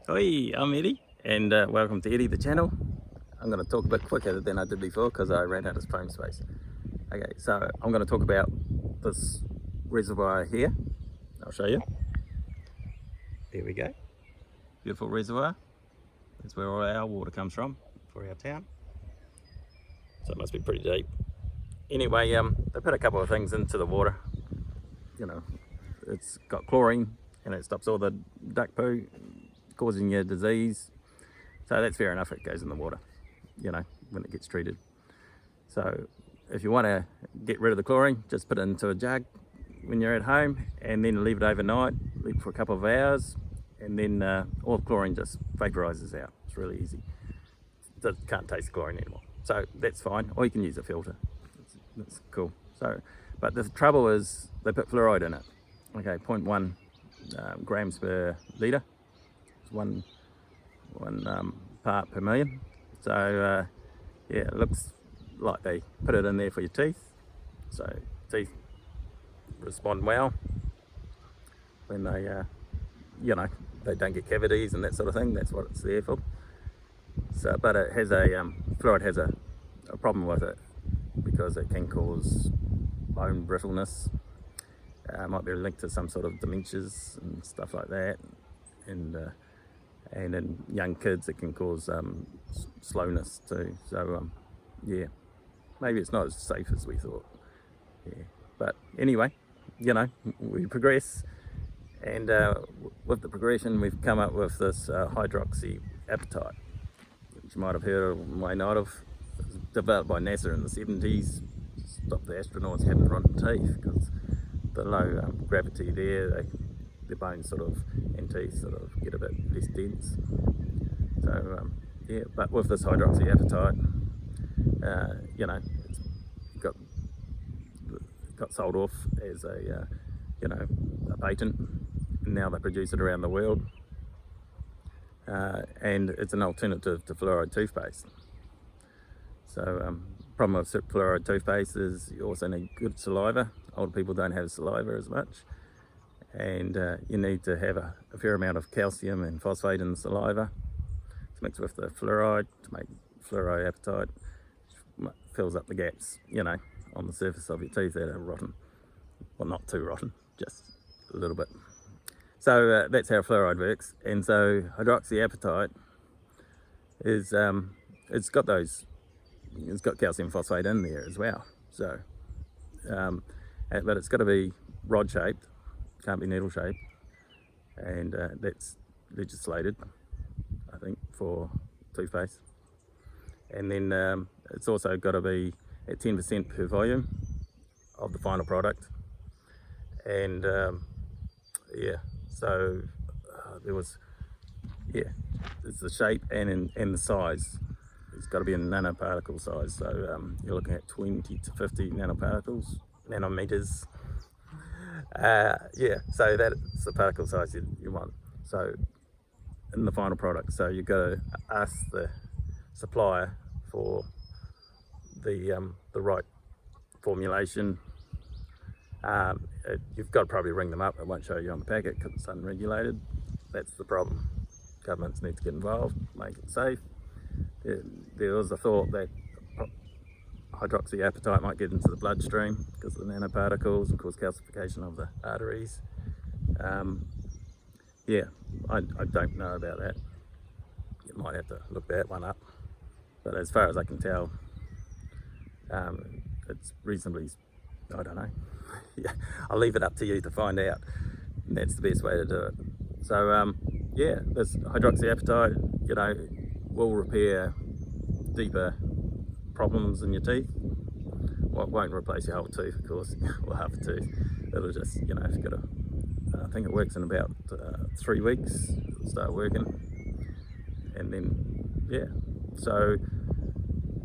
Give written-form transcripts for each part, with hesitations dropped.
Hoi, I'm Eddie, and welcome to Eddie the channel. I'm going to talk a bit quicker than I did before because I ran out of phone space. Okay, so I'm going to talk about this reservoir here. I'll show you. There we go. Beautiful reservoir. That's where all our water comes from for our town. So it must be pretty deep. Anyway, they put a couple of things into the water. You know, it's got chlorine and it stops all the duck poo causing you disease. So that's fair enough, it goes in the water, you know, when it gets treated. So if you want to get rid of the chlorine, just put it into a jug when you're at home and then leave it overnight, leave it for a couple of hours, and then all the chlorine just vaporizes out. It's really easy. It can't taste the chlorine anymore. So that's fine, or you can use a filter. That's cool. So, but the trouble is they put fluoride in it. Okay, 0.1 grams per litre. It's one part per million. So yeah, it looks like they put it in there for your teeth. So teeth respond well when they, you know, they don't get cavities and that sort of thing. That's what it's there for. So, but it has a fluoride has a problem with it because it can cause bone brittleness. Might be linked to some sort of dementias and stuff like that, and in young kids it can cause slowness too. So yeah, maybe it's not as safe as we thought. Yeah, but anyway, you know, we progress, and with the progression we've come up with this hydroxyapatite, which you might have heard of, may not have. It was developed by NASA in the 70s, stop the astronauts having rotten teeth because the low gravity there, the bones sort of and teeth sort of get a bit less dense. So yeah, but with this hydroxyapatite, you know, it's got sold off as a you know, a patent. Now they produce it around the world, and it's an alternative to fluoride toothpaste. So problem with fluoride toothpaste is you also need good saliva. Older people don't have saliva as much, and you need to have a fair amount of calcium and phosphate in the saliva to mix with the fluoride to make fluoroapatite, which fills up the gaps, you know, on the surface of your teeth that are rotten. Well, not too rotten, just a little bit. So that's how fluoride works. And so hydroxyapatite is it's got calcium phosphate in there as well. So but it's got to be rod shaped, can't be needle shaped, and that's legislated, I think, for toothpaste. And then it's also got to be at 10% per volume of the final product. And yeah, so there was, yeah, it's the shape and the size. It's got to be in nanoparticle size, so you're looking at 20 to 50 nanometers. Yeah, so that's the particle size you want. So in the final product, so you've got to ask the supplier for the right formulation. You've got to probably ring them up. It won't show you on the packet because it's unregulated. That's the problem. Governments need to get involved, make it safe. There was a thought that hydroxyapatite might get into the bloodstream because of the nanoparticles and cause calcification of the arteries. Yeah, I don't know about that. You might have to look that one up. But as far as I can tell, it's reasonably, I don't know. Yeah, I'll leave it up to you to find out. And that's the best way to do it. So yeah, this hydroxyapatite, you know, will repair deeper problems in your teeth. Well, it won't replace your whole tooth, of course, or half a tooth. It'll just, you know, if you've got I think it works in about 3 weeks, it'll start working. And then, yeah, so,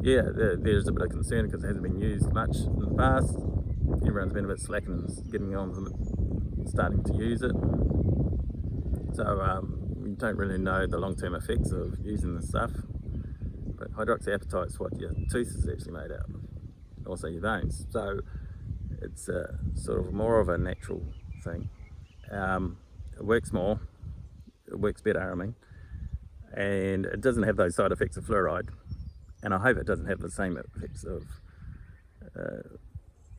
yeah, there's a bit of concern because it hasn't been used much in the past. Everyone's been a bit slack and getting on with it, starting to use it. So we don't really know the long-term effects of using this stuff. But hydroxyapatite is what your tooth is actually made out of, also your bones. So it's sort of more of a natural thing. It works more, it works better, I mean, and it doesn't have those side effects of fluoride, and I hope it doesn't have the same effects of,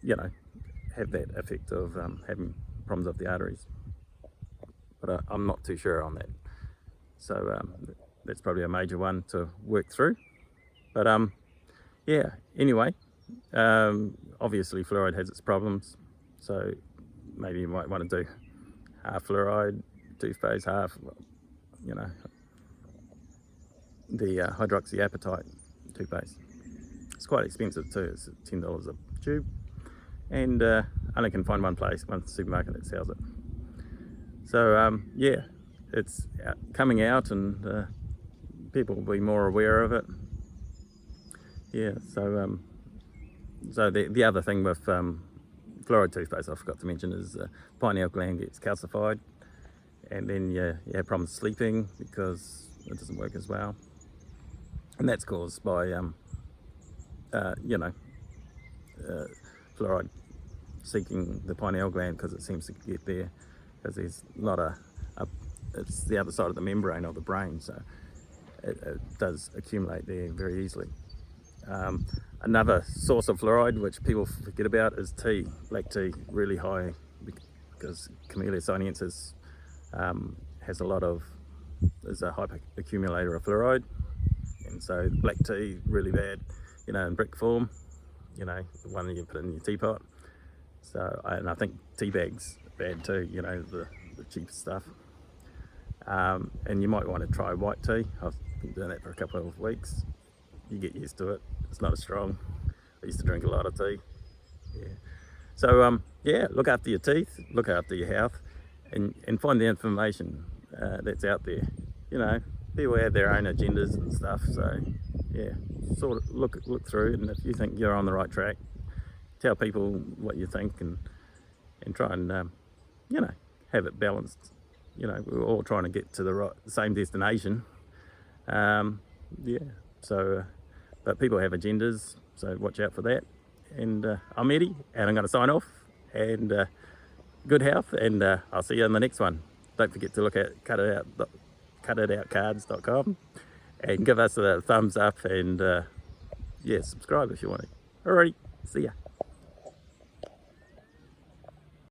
you know, have that effect of having problems of the arteries. But I'm not too sure on that. So that's probably a major one to work through. But yeah, anyway, obviously fluoride has its problems. So maybe you might want to do half fluoride toothpaste, half, you know, the hydroxyapatite toothpaste. It's quite expensive too. It's $10 a tube, and only can find one supermarket that sells it. So yeah, it's coming out, and people will be more aware of it. Yeah. So so the other thing with fluoride toothpaste I forgot to mention is the pineal gland gets calcified, and then you have problems sleeping because it doesn't work as well, and that's caused by you know, fluoride seeking the pineal gland, because it seems to get there because there's not it's the other side of the membrane of the brain, so it does accumulate there very easily. Another source of fluoride which people forget about is tea, black tea, really high, because Camellia sinensis has a lot of, is a high accumulator of fluoride, and so black tea really bad, you know, in brick form, you know, the one you put in your teapot. So, and I think tea bags are bad too, you know, the cheap stuff. And you might want to try white tea. I've been doing that for a couple of weeks. You get used to it. It's not as strong. I used to drink a lot of tea. Yeah. So yeah, look after your teeth, look after your health, and find the information that's out there. You know, people have their own agendas and stuff. So yeah, sort of look through, and if you think you're on the right track, tell people what you think, and try and you know, have it balanced. You know, we're all trying to get to the same destination. Yeah. So, but people have agendas, so watch out for that. And I'm Eddie, and I'm going to sign off. And good health, and I'll see you in the next one. Don't forget to look at cutitoutcards.com and give us a thumbs up, and yeah, subscribe if you want to. Alrighty, see ya.